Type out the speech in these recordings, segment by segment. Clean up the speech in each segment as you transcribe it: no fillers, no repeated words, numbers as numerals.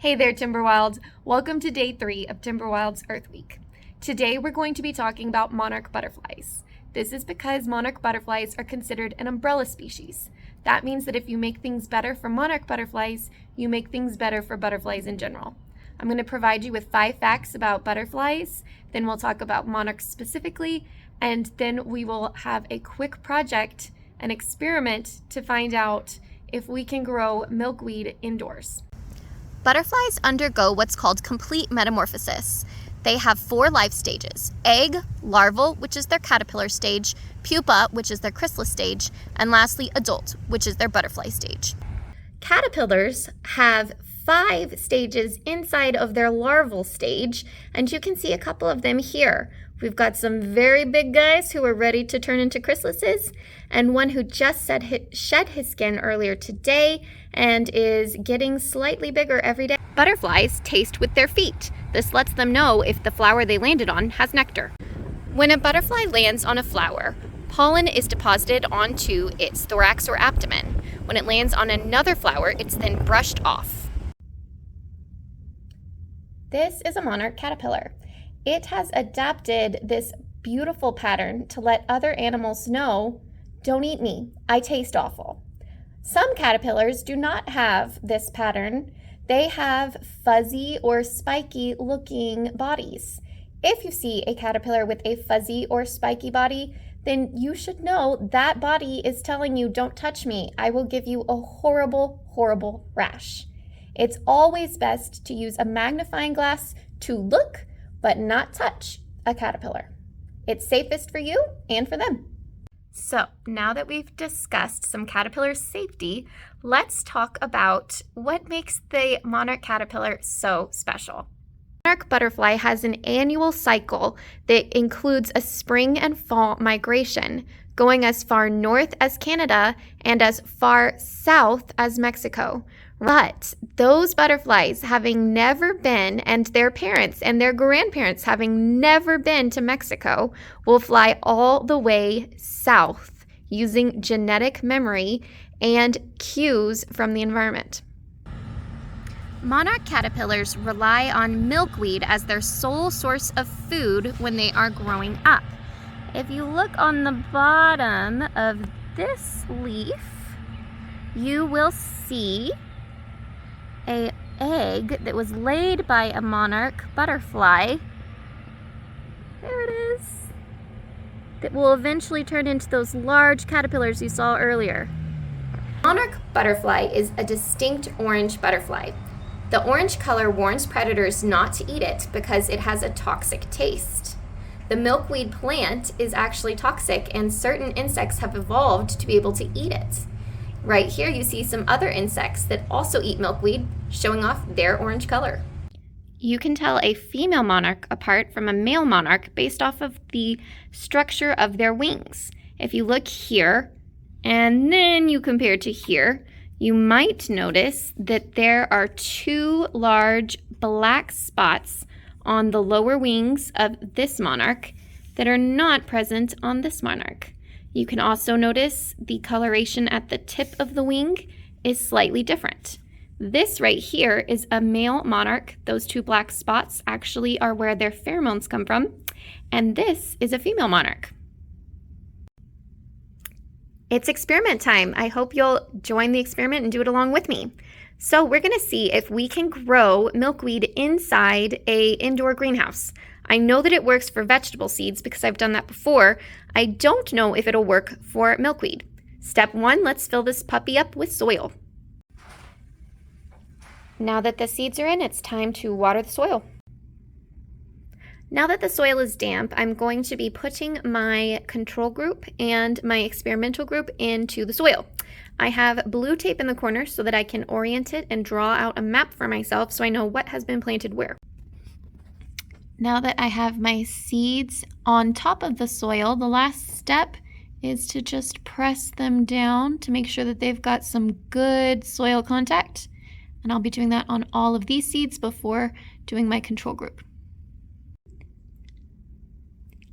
Hey there, Timberwilde. Welcome to day 3 of Timberwilde's Earth Week. Today we're going to be talking about monarch butterflies. This is because monarch butterflies are considered an umbrella species. That means that if you make things better for monarch butterflies, you make things better for butterflies in general. I'm going to provide you with 5 facts about butterflies, then we'll talk about monarchs specifically, and then we will have a quick project, an experiment to find out if we can grow milkweed indoors. Butterflies undergo what's called complete metamorphosis. They have 4 life stages: egg, larval, which is their caterpillar stage, pupa, which is their chrysalis stage, and lastly, adult, which is their butterfly stage. Caterpillars have 5 stages inside of their larval stage, and you can see a couple of them here. We've got some very big guys who are ready to turn into chrysalises, and one who just shed his skin earlier today and is getting slightly bigger every day. Butterflies taste with their feet. This lets them know if the flower they landed on has nectar. When a butterfly lands on a flower, pollen is deposited onto its thorax or abdomen. When it lands on another flower, it's then brushed off. This is a monarch caterpillar. It has adapted this beautiful pattern to let other animals know, don't eat me, I taste awful. Some caterpillars do not have this pattern. They have fuzzy or spiky looking bodies. If you see a caterpillar with a fuzzy or spiky body, then you should know that body is telling you, don't touch me, I will give you a horrible, horrible rash. It's always best to use a magnifying glass to look but not touch a caterpillar. It's safest for you and for them. So now that we've discussed some caterpillar safety, let's talk about what makes the monarch caterpillar so special. Monarch butterfly has an annual cycle that includes a spring and fall migration, going as far north as Canada and as far south as Mexico. But those butterflies, having never been, and their parents and their grandparents having never been to Mexico, will fly all the way south using genetic memory and cues from the environment. Monarch caterpillars rely on milkweed as their sole source of food when they are growing up. If you look on the bottom of this leaf, you will see an egg that was laid by a monarch butterfly. There it is. That will eventually turn into those large caterpillars you saw earlier. Monarch butterfly is a distinct orange butterfly. The orange color warns predators not to eat it because it has a toxic taste. The milkweed plant is actually toxic, and certain insects have evolved to be able to eat it. Right here you see some other insects that also eat milkweed, showing off their orange color. You can tell a female monarch apart from a male monarch based off of the structure of their wings. If you look here and then you compare to here, you might notice that there are 2 large black spots on the lower wings of this monarch that are not present on this monarch. You can also notice the coloration at the tip of the wing is slightly different. This right here is a male monarch. Those 2 black spots actually are where their pheromones come from. And this is a female monarch. It's experiment time. I hope you'll join the experiment and do it along with me. So we're going to see if we can grow milkweed inside an indoor greenhouse. I know that it works for vegetable seeds because I've done that before. I don't know if it'll work for milkweed. Step 1, let's fill this puppy up with soil. Now that the seeds are in, it's time to water the soil. Now that the soil is damp, I'm going to be putting my control group and my experimental group into the soil. I have blue tape in the corner so that I can orient it and draw out a map for myself so I know what has been planted where. Now that I have my seeds on top of the soil, the last step is to just press them down to make sure that they've got some good soil contact. And I'll be doing that on all of these seeds before doing my control group.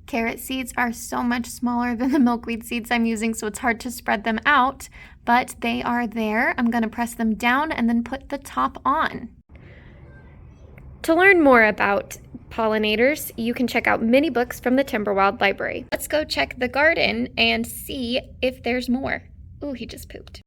Carrot seeds are so much smaller than the milkweed seeds I'm using, so it's hard to spread them out, but they are there. I'm going to press them down and then put the top on. To learn more about pollinators, you can check out many books from the Timberwilde Library. Let's go check the garden and see if there's more. Ooh, he just pooped.